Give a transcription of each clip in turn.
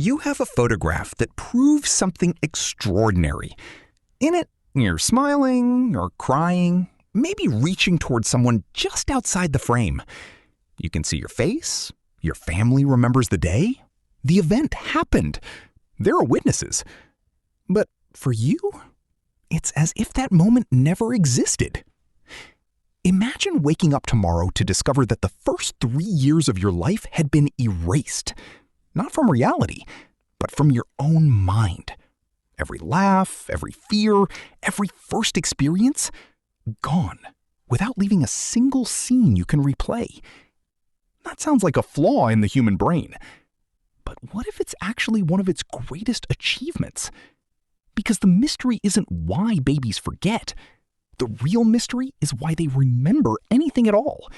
You have a photograph that proves something extraordinary. In it, you're smiling or crying, maybe reaching towards someone just outside the frame. You can see your face. Your family remembers the day. The event happened. There are witnesses. But for you, it's as if that moment never existed. Imagine waking up tomorrow to discover that the first 3 years of your life had been erased. Not from reality, but from your own mind. Every laugh, every fear, every first experience, gone, without leaving a single scene you can replay. That sounds like a flaw in the human brain. But what if it's actually one of its greatest achievements? Because the mystery isn't why babies forget. The real mystery is why they remember anything at all.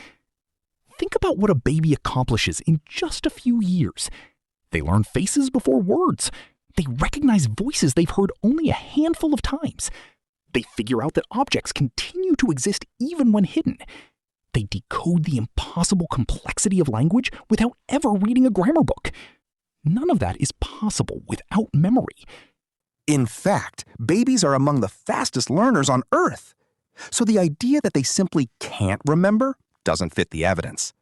Think about what a baby accomplishes in just a few years. They learn faces before words. They recognize voices they've heard only a handful of times. They figure out that objects continue to exist even when hidden. They decode the impossible complexity of language without ever reading a grammar book. None of that is possible without memory. In fact, babies are among the fastest learners on Earth. So the idea that they simply can't remember doesn't fit the evidence.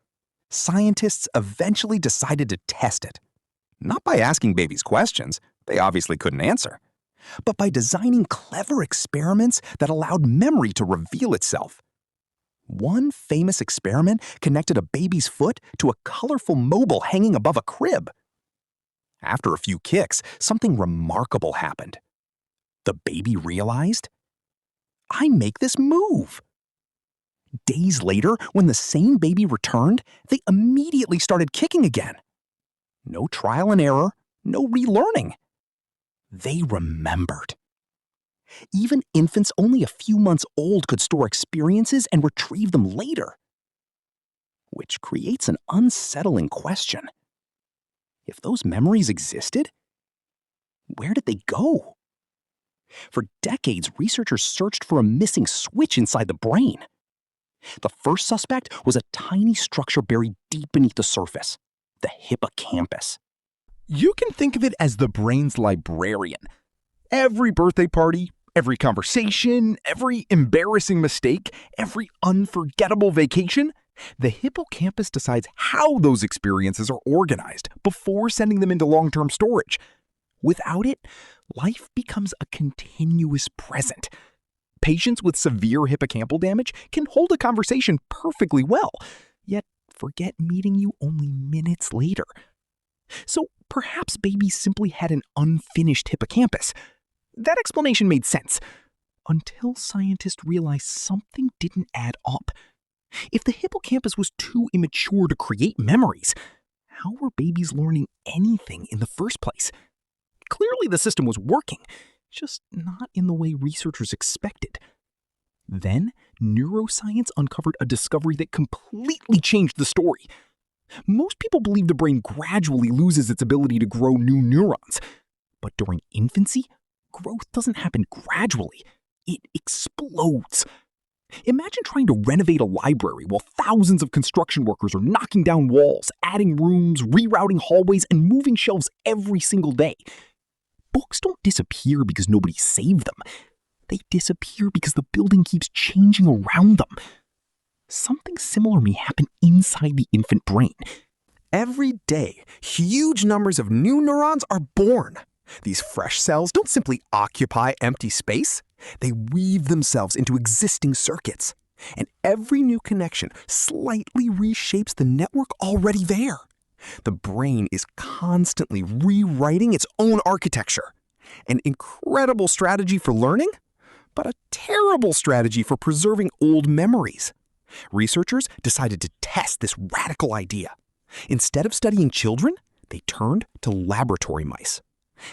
Scientists eventually decided to test it. Not by asking babies questions, they obviously couldn't answer, but by designing clever experiments that allowed memory to reveal itself. One famous experiment connected a baby's foot to a colorful mobile hanging above a crib. After a few kicks, something remarkable happened. The baby realized, I make this move. Days later, when the same baby returned, they immediately started kicking again. No trial and error, no relearning. They remembered. Even infants only a few months old could store experiences and retrieve them later. Which creates an unsettling question. If those memories existed, where did they go? For decades, researchers searched for a missing switch inside the brain. The first suspect was a tiny structure buried deep beneath the surface, the hippocampus. You can think of it as the brain's librarian. Every birthday party, every conversation, every embarrassing mistake, every unforgettable vacation, the hippocampus decides how those experiences are organized before sending them into long-term storage. Without it, life becomes a continuous present. Patients with severe hippocampal damage can hold a conversation perfectly well, yet forget meeting you only minutes later. So perhaps babies simply had an unfinished hippocampus. That explanation made sense, until scientists realized something didn't add up. If the hippocampus was too immature to create memories, how were babies learning anything in the first place? Clearly the system was working, just not in the way researchers expected. Then, neuroscience uncovered a discovery that completely changed the story. Most people believe the brain gradually loses its ability to grow new neurons. But during infancy, growth doesn't happen gradually. It explodes. Imagine trying to renovate a library while thousands of construction workers are knocking down walls, adding rooms, rerouting hallways, and moving shelves every single day. Books don't disappear because nobody saved them. They disappear because the building keeps changing around them. Something similar may happen inside the infant brain. Every day, huge numbers of new neurons are born. These fresh cells don't simply occupy empty space. They weave themselves into existing circuits. And every new connection slightly reshapes the network already there. The brain is constantly rewriting its own architecture. An incredible strategy for learning, but a terrible strategy for preserving old memories. Researchers decided to test this radical idea. Instead of studying children, they turned to laboratory mice.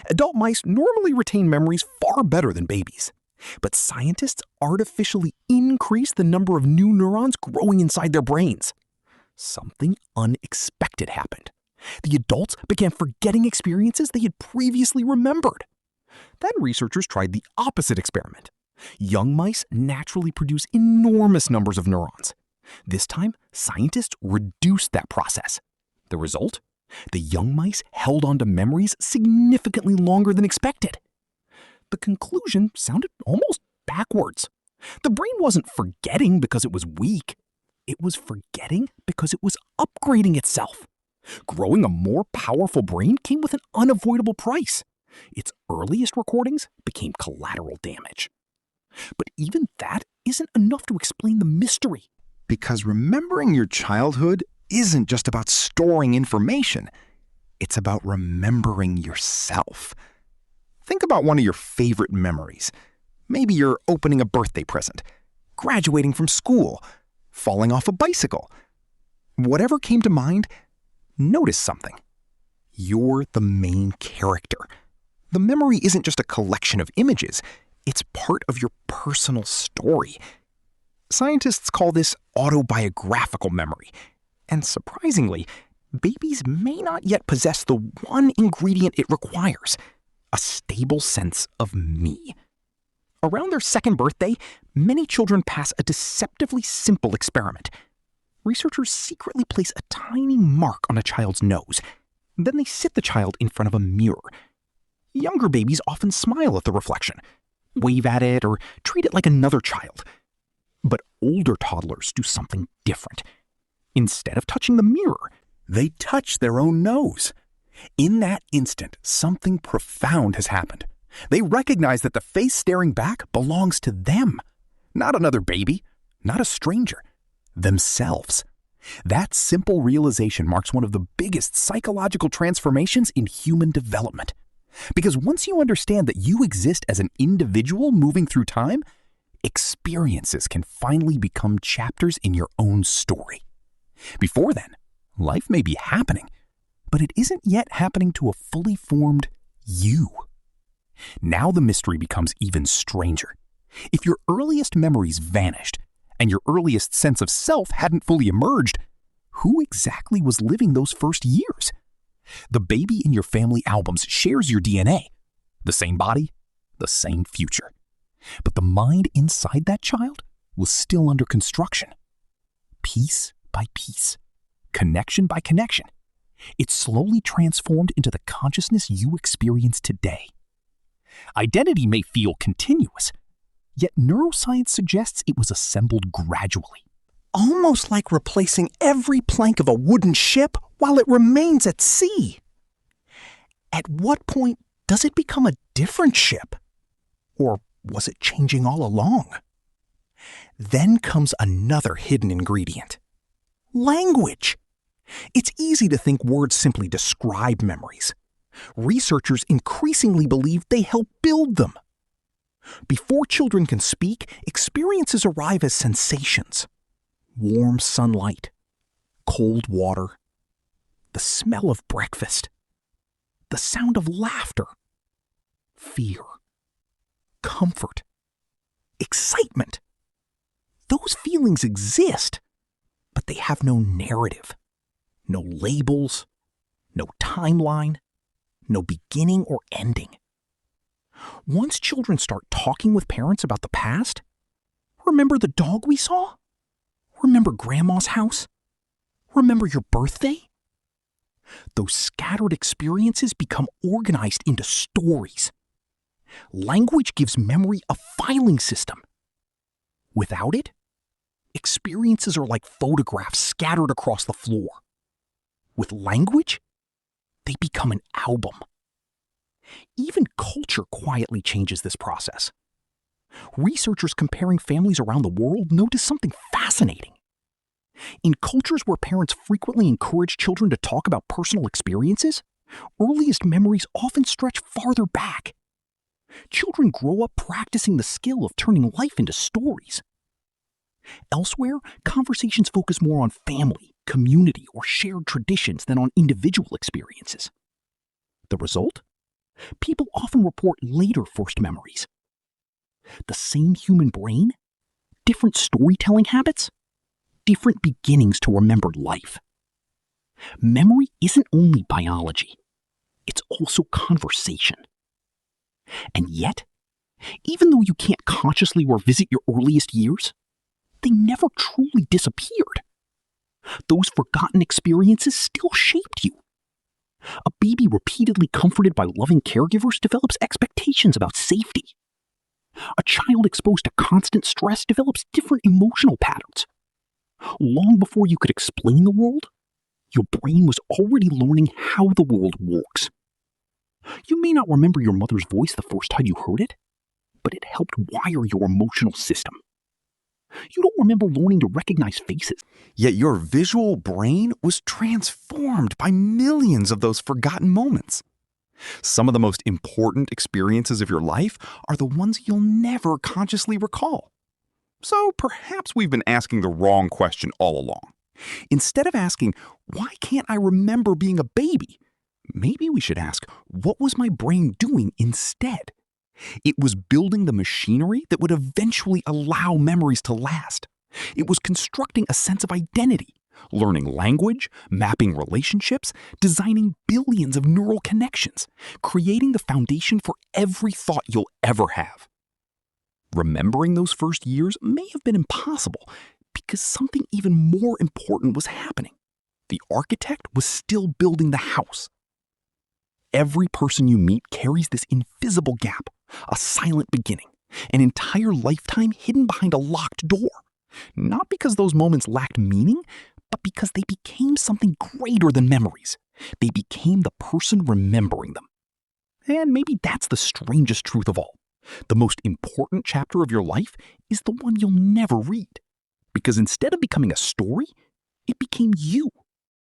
Adult mice normally retain memories far better than babies. But scientists artificially increased the number of new neurons growing inside their brains. Something unexpected happened. The adults began forgetting experiences they had previously remembered. Then researchers tried the opposite experiment. Young mice naturally produce enormous numbers of neurons. This time, scientists reduced that process. The result? The young mice held onto memories significantly longer than expected. The conclusion sounded almost backwards. The brain wasn't forgetting because it was weak. It was forgetting because it was upgrading itself. Growing a more powerful brain came with an unavoidable price. Its earliest recordings became collateral damage. But even that isn't enough to explain the mystery. Because remembering your childhood isn't just about storing information. It's about remembering yourself. Think about one of your favorite memories. Maybe you're opening a birthday present, graduating from school, falling off a bicycle. Whatever came to mind, notice something. You're the main character. The memory isn't just a collection of images. It's part of your personal story. Scientists call this autobiographical memory. And surprisingly, babies may not yet possess the one ingredient it requires, a stable sense of me. Around their second birthday, many children pass a deceptively simple experiment. Researchers secretly place a tiny mark on a child's nose. Then they sit the child in front of a mirror. Younger babies often smile at the reflection, wave at it, or treat it like another child. But older toddlers do something different. Instead of touching the mirror, they touch their own nose. In that instant, something profound has happened. They recognize that the face staring back belongs to them. Not another baby, not a stranger, themselves. That simple realization marks one of the biggest psychological transformations in human development. Because once you understand that you exist as an individual moving through time, experiences can finally become chapters in your own story. Before then, life may be happening, but it isn't yet happening to a fully formed you. Now the mystery becomes even stranger. If your earliest memories vanished, and your earliest sense of self hadn't fully emerged, who exactly was living those first years? The baby in your family albums shares your DNA. The same body, the same future. But the mind inside that child was still under construction. Piece by piece, connection by connection, it slowly transformed into the consciousness you experience today. Identity may feel continuous, yet neuroscience suggests it was assembled gradually. Almost like replacing every plank of a wooden ship while it remains at sea. At what point does it become a different ship? Or was it changing all along? Then comes another hidden ingredient. Language. It's easy to think words simply describe memories. Researchers increasingly believe they help build them. Before children can speak, experiences arrive as sensations. Warm sunlight, cold water, the smell of breakfast, the sound of laughter, fear, comfort, excitement. Those feelings exist, but they have no narrative, no labels, no timeline, no beginning or ending. Once children start talking with parents about the past, remember the dog we saw? Remember Grandma's house? Remember your birthday? Those scattered experiences become organized into stories. Language gives memory a filing system. Without it, experiences are like photographs scattered across the floor. With language, they become an album. Even culture quietly changes this process. Researchers comparing families around the world notice something fascinating. In cultures where parents frequently encourage children to talk about personal experiences, earliest memories often stretch farther back. Children grow up practicing the skill of turning life into stories. Elsewhere, conversations focus more on family, community, or shared traditions than on individual experiences. The result? People often report later first memories. The same human brain, different storytelling habits, different beginnings to remembered life. Memory isn't only biology, it's also conversation. And yet, even though you can't consciously revisit your earliest years, they never truly disappeared. Those forgotten experiences still shaped you. A baby repeatedly comforted by loving caregivers develops expectations about safety. A child exposed to constant stress develops different emotional patterns. Long before you could explain the world, your brain was already learning how the world works. You may not remember your mother's voice the first time you heard it, but it helped wire your emotional system. You don't remember learning to recognize faces. Yet your visual brain was transformed by millions of those forgotten moments. Some of the most important experiences of your life are the ones you'll never consciously recall. So perhaps we've been asking the wrong question all along. Instead of asking, why can't I remember being a baby? Maybe we should ask, what was my brain doing instead? It was building the machinery that would eventually allow memories to last. It was constructing a sense of identity, learning language, mapping relationships, designing billions of neural connections, creating the foundation for every thought you'll ever have. Remembering those first years may have been impossible because something even more important was happening. The architect was still building the house. Every person you meet carries this invisible gap, a silent beginning, an entire lifetime hidden behind a locked door. Not because those moments lacked meaning, but because they became something greater than memories. They became the person remembering them. And maybe that's the strangest truth of all. The most important chapter of your life is the one you'll never read. Because instead of becoming a story, it became you.